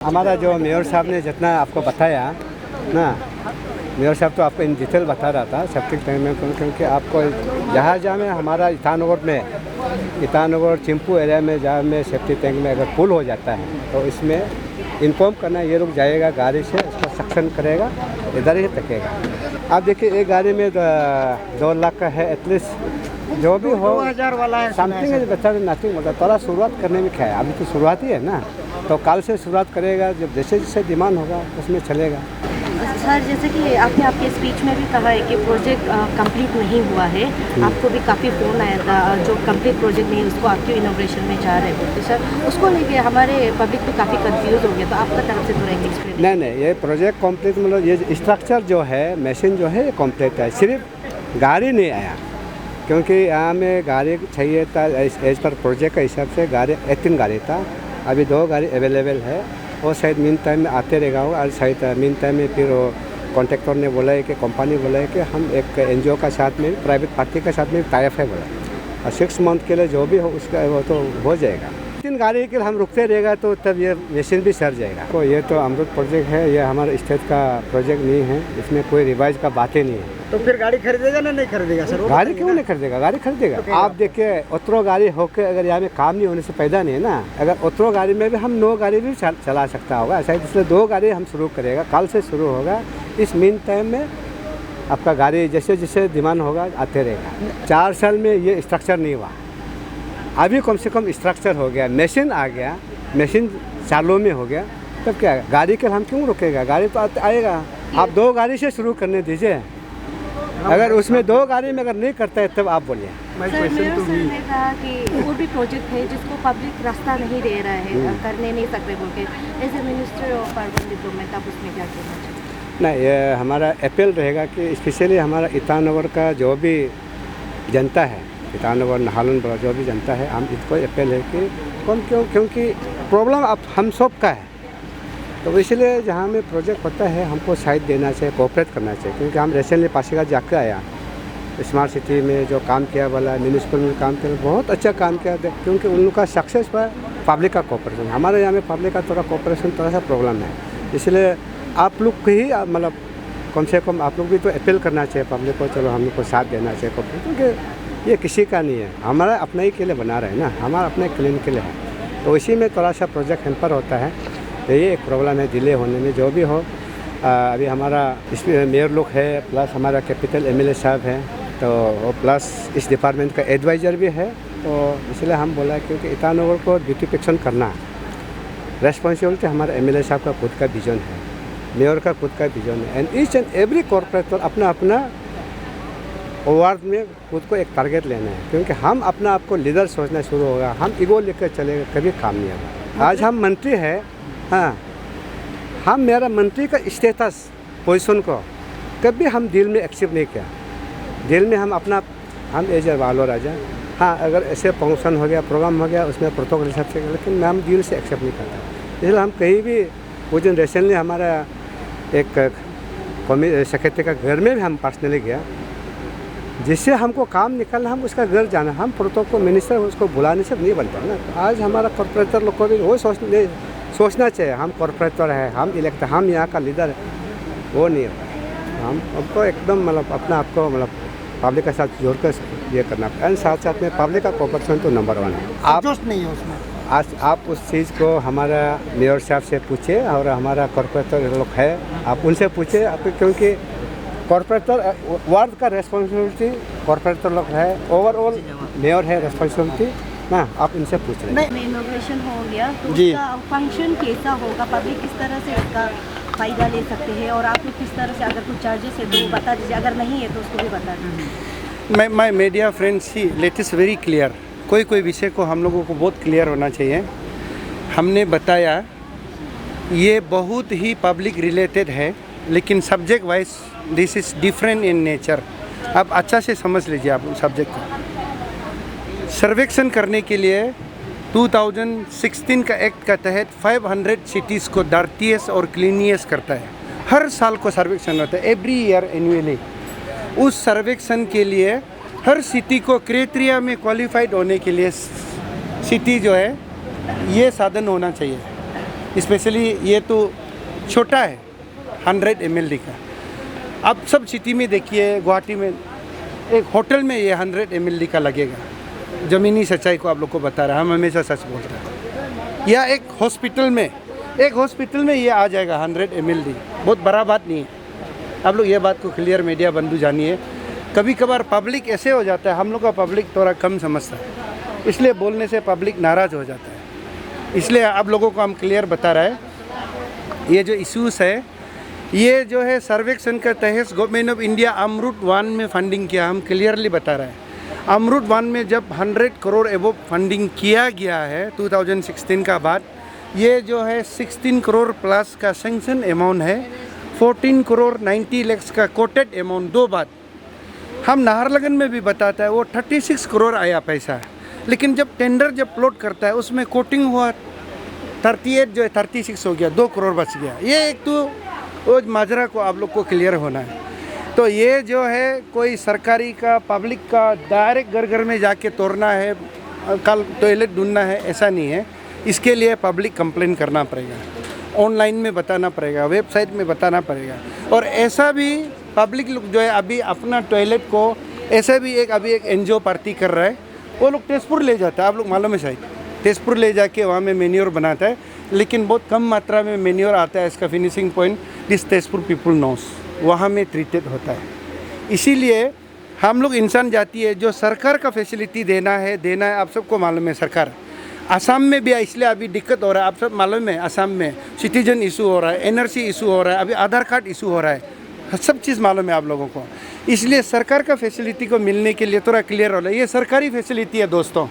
हमारा जो मेयर साहब ने जितना आपको बताया ना, मेयर साहब तो आपको इन डिटेल बता रहा था सेप्टिक टैंक में, क्योंकि आपको जहाँ में हमारा ईटानगर चिंपू एरिया में जहाँ में सेप्टिक टैंक में अगर पुल हो जाता है तो इसमें इन्फॉर्म करना, ये लोग जाएगा गाड़ी से, उसको सक्शन करेगा, इधर ही तकेगा। आप देखिए एक गाड़ी में 2 लाख का है, एटलीस्ट जो भी हो 2000 वाला है, something is better than nothing. मतलब थोड़ा शुरुआत करने में क्या है, अभी तो शुरुआत ही है ना, तो कल से शुरुआत करेगा, जब जैसे जैसे डिमांड होगा उसमें चलेगा। सर, जैसे कि आपने आपके स्पीच में भी कहा है कि प्रोजेक्ट कंप्लीट नहीं हुआ है, आपको भी काफ़ी फ़ोन आया था, जो कंप्लीट प्रोजेक्ट नहीं उसको आपके इनोग्रेशन में जा रहे हैं, तो सर उसको लेके हमारे पब्लिक तो काफ़ी कंफ्यूज हो गया, तो आपका तरफ से थोड़ा एक्सप्लेन। नहीं, ये प्रोजेक्ट कंप्लीट मतलब ये स्ट्रक्चर जो है, मशीन जो है, ये कंप्लीट है, सिर्फ गाड़ी नहीं आया, क्योंकि यहाँ में गाड़ी चाहिए था एज पर प्रोजेक्ट के हिसाब से। गाड़ी 18 गाड़ी था, अभी 2 गाड़ी अवेलेबल है, वो शायद मीन टाइम में आते रहेगा वो, और शायद मीन टाइम में फिर वो कॉन्ट्रैक्टर ने बोला है कि कंपनी बोला है कि हम एक एनजीओ का साथ में, प्राइवेट पार्टी के साथ में टाई अप है बोला, और 6 मंथ के लिए जो भी हो उसका वो तो हो जाएगा। 3 गाड़ी के लिए हम रुकते रहेगा तो तब ये मशीन भी सर जाएगा। तो ये तो अमृत प्रोजेक्ट है, ये हमारे स्टेट का प्रोजेक्ट नहीं है, इसमें कोई रिवाइज का बात ही नहीं है। तो फिर गाड़ी खरीदेगा ना नहीं खरीदेगा सर? गाड़ी क्यों नहीं खरीदेगा, गाड़ी खरीदेगा। तो आप देखिए उतरो गाड़ी होकर अगर यहाँ में काम नहीं होने से पैदा नहीं है ना, अगर उतरो गाड़ी में भी हम 9 गाड़ी भी चला सकता होगा ऐसा, इसलिए 2 गाड़ी हम शुरू करेगा, कल से शुरू होगा। इस मीन टाइम में आपका गाड़ी जैसे जैसे डिमांड होगा आते रहेगा। 4 साल में ये स्ट्रक्चर नहीं हुआ, अभी कम से कम स्ट्रक्चर हो गया, मशीन आ गया, मशीन चालू में हो गया, तब क्या गाड़ी के हम क्यों रुकेगा, गाड़ी तो आएगा। आप 2 गाड़ी से शुरू करने दीजिए, अगर उसमें 2 गाड़ी में अगर नहीं करता है तब आप बोलिए। सर, सर ने कहा कि वो भी प्रोजेक्ट है जिसको पब्लिक रास्ता नहीं दे रहा है, करने नहीं सकते बोल के, as a minister of urban development आप उसमें क्या कहना चाहिए? नहीं, ये हमारा अपील रहेगा कि स्पेशली हमारा ईटानगर का जो भी जनता है, ईटानगर नाहलन जो भी जनता है, हम इसको अपील है कि क्योंकि प्रॉब्लम अब हम सब का है, तो इसलिए जहाँ में प्रोजेक्ट होता है हमको साइड देना चाहिए, कोऑपरेट करना चाहिए। क्योंकि हम रिसेंटली पासीघाट जाकर आया, स्मार्ट सिटी में जो काम किया वाला, म्यूनिसिपल में काम किया, बहुत अच्छा काम किया, क्योंकि उनका सक्सेस पर पब्लिक का कोऑपरेशन। हमारे यहाँ में पब्लिक का थोड़ा कोऑपरेशन थोड़ा सा प्रॉब्लम है, इसलिए आप लोग को ही मतलब कम से कम आप लोग भी तो अपील करना चाहिए पब्लिक को, चलो हम लोग को साथ देना चाहिए कोऑपरेट, क्योंकि ये किसी का नहीं है, हमारा अपना ही के लिए बना रहे हैं ना, हमारा अपने क्लीन के लिए है, तो इसी में थोड़ा सा प्रोजेक्ट हेम्पर होता है, तो ये एक प्रॉब्लम है डिले होने में। जो भी हो, अभी हमारा इसमें मेयर लोग है, प्लस हमारा कैपिटल एमएलए साहब है, तो प्लस इस डिपार्टमेंट का एडवाइज़र भी है, तो इसलिए हम बोला क्योंकि ईटानगर को ब्यूटिफिकेशन करना रेस्पॉन्सिबिलिटी हमारे एमएलए साहब का खुद का विजन है, मेयर का खुद का विजन है, and each and every corporator अपना अपना वार्ड में खुद को एक टारगेट लेना है, क्योंकि हम अपना आपको लीडर सोचना शुरू होगा, हम ईगो लेकर चलेगा कभी काम नहीं होगा। आज हम मंत्री है, हाँ, हम मेरा मंत्री का स्टेटस पोजीशन को कभी हम दिल में एक्सेप्ट नहीं किया, दिल में हम अपना हम एज ए वालो राजा, हाँ, अगर ऐसे फंक्शन हो गया, प्रोग्राम हो गया, उसमें प्रोटोकॉल हिसाब से, लेकिन हम दिल से एक्सेप्ट नहीं करता। इसलिए हम कहीं भी, वो दिन रिसेंटली हमारा एक सेक्रेटरी का घर में भी हम पर्सनली गया, जिससे हमको काम निकलना, हम उसका घर जाना, हम प्रोटोकॉल मिनिस्टर उसको बुलाने से नहीं बनता ना। तो आज हमारा कॉर्पोरेटर लोग को भी वो सोचना चाहिए, हम कॉर्पोरेटर है, हम इलेक्ट, हम यहाँ का लीडर है, वो नहीं होता। हम हमको एकदम मतलब अपना आपको मतलब पब्लिक के साथ जोड़कर ये करना, एंड साथ साथ में पब्लिक का कोऑपरेशन तो नंबर 1 है। आप जोश नहीं है उसमें, आज आप उस चीज़ को हमारा मेयर साहब से पूछे, और हमारा कॉर्पोरेटर लोग है, आप उनसे पूछे, क्योंकि कॉर्पोरेटर वार्ड का रेस्पॉन्सिबिलिटी कॉर्पोरेटर लोग है, ओवरऑल मेयर है रेस्पॉन्सिबिलिटी ना, आप इनसे पूछ रहे हैं। इनॉग्रेशन हो गया तो जी, उसका फंक्शन कैसा होगा, पब्लिक किस तरह से उसका फ़ायदा ले सकते हैं, और आप लोग किस तरह से, अगर कुछ चार्जेस है तो बता दीजिए, अगर नहीं है तो उसको भी बता दीजिए। My media friends, he let is very clear, कोई विषय को हम लोगों को बहुत क्लियर होना चाहिए। हमने बताया ये बहुत ही पब्लिक रिलेटेड है, लेकिन subject wise this is different in nature. आप अच्छा से समझ लीजिए आप सब्जेक्ट को। सर्वेक्षण करने के लिए 2016 का एक्ट का तहत 500 सिटीज़ को डर्टीएस और क्लीनियस करता है, हर साल को सर्वेक्षण होता है, एवरी ईयर एनुअली। उस सर्वेक्षण के लिए हर सिटी को क्राइटेरिया में क्वालिफाइड होने के लिए सिटी जो है ये साधन होना चाहिए। स्पेशली ये तो छोटा है 100 ml का। अब सब सिटी में देखिए, गुवाहाटी में एक होटल में ये 100 ml का लगेगा। ज़मीनी सच्चाई को आप लोग को बता रहा है, हम हमेशा सच बोलते हैं। या एक हॉस्पिटल में ये आ जाएगा 100 ml। बहुत बड़ा बात नहीं है। आप लोग ये बात को क्लियर मीडिया बंधु जानिए। कभी कभार पब्लिक ऐसे हो जाता है, हम लोग का पब्लिक थोड़ा कम समझता है, इसलिए बोलने से पब्लिक नाराज़ हो जाता है। इसलिए आप लोगों को हम क्लियर बता रहे हैं, ये जो इश्यूज़ है, ये जो है सर्वेक्षण का तहत गवर्नमेंट ऑफ इंडिया अमृत 1 में फंडिंग किया। हम क्लियरली बता रहे हैं, अमृत 1 में जब 100 करोड़ एबो फंडिंग किया गया है 2016 का बाद, ये जो है 16 करोड़ प्लस का सेंक्शन अमाउंट है, 14 करोड़ 90 लाख का कोटेड अमाउंट। दो बात हम नाहरलगुन में भी बताता है, वो 36 करोड़ आया पैसा, लेकिन जब टेंडर जब प्लॉट करता है उसमें कोटिंग हुआ 38 जो है 36 हो गया, 2 करोड़ बच गया। ये एक तो वो माजरा को आप लोग को क्लियर होना है। तो ये जो है कोई सरकारी का पब्लिक का डायरेक्ट घर घर में जाके तोड़ना है, कल टॉयलेट ढूंढना है, ऐसा नहीं है। इसके लिए पब्लिक कंप्लेन करना पड़ेगा, ऑनलाइन में बताना पड़ेगा, वेबसाइट में बताना पड़ेगा। और ऐसा भी पब्लिक लोग जो है अभी अपना टॉयलेट को ऐसे भी अभी एक एनजीओ पार्टी कर रहा है, वो लोग तेजपुर ले जाता है। आप लोग मालूम है शायद, तेजपुर ले जाके वहाँ में मेन्योर बनाता है, लेकिन बहुत कम मात्रा में मेन्योर आता है। इसका finishing point this Tezpur people knows, वहाँ में ट्रीटेड होता है। इसीलिए हम लोग इंसान जाति है, जो सरकार का फैसिलिटी देना है आप सबको मालूम है। सरकार आसाम में भी है, इसलिए अभी दिक्कत हो रहा है। आप सब मालूम है, आसाम में सिटीजन इशू हो रहा है, एनआरसी इशू हो रहा है, अभी आधार कार्ड इशू हो रहा है, सब चीज़ मालूम है आप लोगों को। इसलिए सरकार का फैसिलिटी को मिलने के लिए थोड़ा क्लियर हो रहा है, ये सरकारी फैसिलिटी है दोस्तों।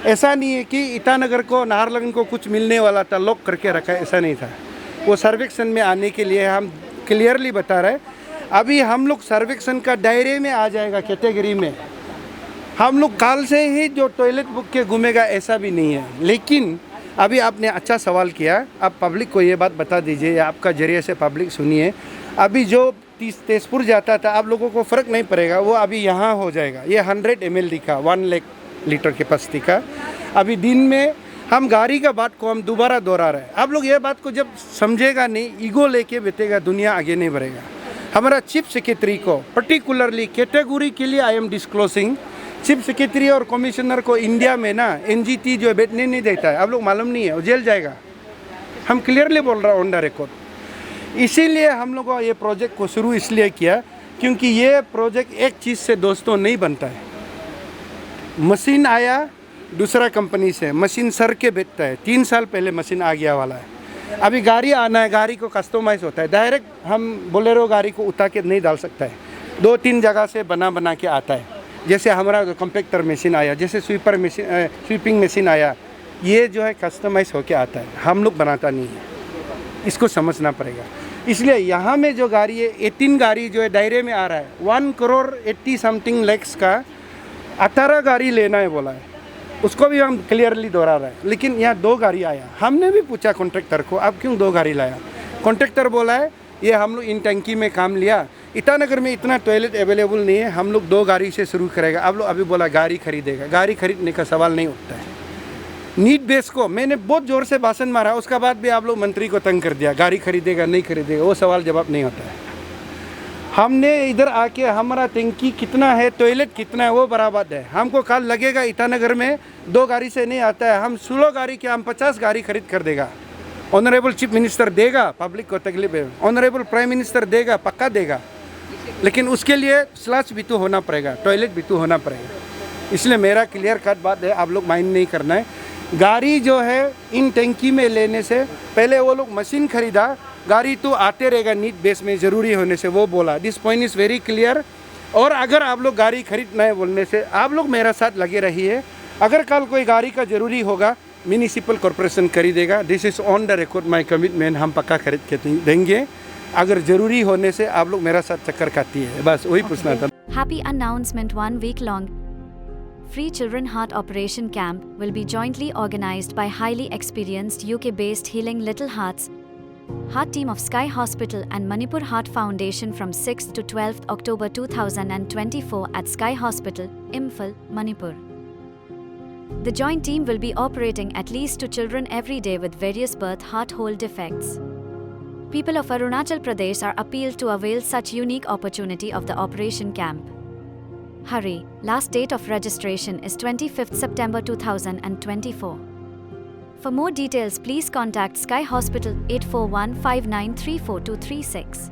ऐसा नहीं है कि ईटानगर को, नाहरलगुन को कुछ मिलने वाला था, लॉक करके रखा है, ऐसा नहीं था। वो सर्वेक्षण में आने के लिए हम क्लियरली बता रहे हैं। अभी हम लोग सर्वेक्षण का दायरे में आ जाएगा, कैटेगरी में। हम लोग काल से ही जो टॉयलेट बुक के घूमेगा ऐसा भी नहीं है। लेकिन अभी आपने अच्छा सवाल किया, आप पब्लिक को ये बात बता दीजिए, या आपका जरिए से पब्लिक सुनिए। अभी जो तेजपुर जाता था, आप लोगों को फ़र्क नहीं पड़ेगा, वो अभी यहाँ हो जाएगा। ये 100 ml का 1 लाख लीटर कैपेसिटी का। अभी दिन में हम गाड़ी का बात को हम दोबारा दोहरा रहे हैं। आप लोग ये बात को जब समझेगा नहीं, ईगो लेके बैठेगा, दुनिया आगे नहीं बढ़ेगा। हमारा चीफ सेक्रेटरी को पर्टिकुलरली कैटेगरी के लिए I am disclosing, chief secretary और कमिश्नर को इंडिया में ना एनजीटी जो है बैठने नहीं देता है। आप लोग मालूम नहीं है, वो जेल जाएगा। हम क्लियरली बोल रहे हैं ऑन द रिकॉर्ड। इसीलिए हम लोगों ये प्रोजेक्ट को शुरू इसलिए किया क्योंकि ये प्रोजेक्ट एक चीज़ से दोस्तों नहीं बनता है। मशीन आया दूसरा कंपनी से, मशीन सर के बेचता है, 3 साल पहले मशीन आ गया वाला है। अभी गाड़ी आना है, गाड़ी को कस्टमाइज होता है, डायरेक्ट हम बोलेरो गाड़ी को उतार के नहीं डाल सकता है, 2-3 जगह से बना के आता है। जैसे हमारा कॉम्पैक्टर मशीन आया, जैसे स्वीपिंग मशीन आया, ये जो है कस्टमाइज होके आता है, हम लोग बनाता नहीं है। इसको समझना पड़ेगा। इसलिए यहाँ में जो गाड़ी है, 18 गाड़ी जो है दायरे में आ रहा है, 1 करोड़ 80 समथिंग लैक्स का 18 गाड़ी लेना है बोला है, उसको भी हम क्लियरली दोहरा रहे हैं। लेकिन यहाँ 2 गाड़ी आया। हमने भी पूछा कॉन्ट्रैक्टर को, आप क्यों 2 गाड़ी लाया? कॉन्ट्रैक्टर बोला है ये हम लोग इन टंकी में काम लिया, ईटानगर में इतना टॉयलेट अवेलेबल नहीं है, हम लोग 2 गाड़ी से शुरू करेगा। आप लोग अभी बोला गाड़ी खरीदेगा, गाड़ी खरीदने का सवाल नहीं उठता है। नीट बेस को मैंने बहुत ज़ोर से भाषण मारा, उसका बाद भी आप लोग मंत्री को तंग कर दिया, गाड़ी खरीदेगा नहीं खरीदेगा, वो सवाल जवाब नहीं होता है। हमने इधर आके हमारा टंकी कितना है, टॉयलेट कितना है, वो बराबर है। हमको कल लगेगा ईटानगर में 2 गाड़ी से नहीं आता है, हम 16 गाड़ी के हम 50 गाड़ी खरीद कर देगा। ऑनरेबल चीफ मिनिस्टर देगा, पब्लिक को तकलीफ है, ऑनरेबल प्राइम मिनिस्टर देगा, पक्का देगा। लेकिन उसके लिए स्लश भी तो होना पड़ेगा, टॉयलेट भी तो होना पड़ेगा। इसलिए मेरा क्लियर कट बात है, आप लोग माइंड नहीं करना है। गाड़ी जो है इन टंकी में लेने से पहले वो लोग मशीन खरीदा, गाड़ी तो आते रहेगा नीट बेस में ज़रूरी होने से, वो बोला। This point is very clear. और अगर आप लोग गाड़ी खरीदना है बोलने से, आप लोग मेरा साथ लगे रहिए। अगर कल कोई गाड़ी का ज़रूरी होगा, म्यूनिसिपल कॉरपोरेशन खरीदेगा। This is on the record my commitment, हम पक्का खरीद के देंगे। अगर ज़रूरी होने से आप लोग मेरा साथ चक्कर काटती है, बस वही पूछना था। Happy announcement, 1 week long free children heart operation camp will be jointly organized by highly experienced UK-based Healing Little Hearts Heart team of Sky Hospital and Manipur Heart Foundation from 6th to 12th October 2024 at Sky Hospital, Imphal, Manipur. The joint team will be operating at least 2 children every day with various birth heart-hole defects. People of Arunachal Pradesh are appealed to avail such unique opportunity of the operation camp. Hurry, last date of registration is 25th September 2024. For more details, please contact Sky Hospital 841 5934 236.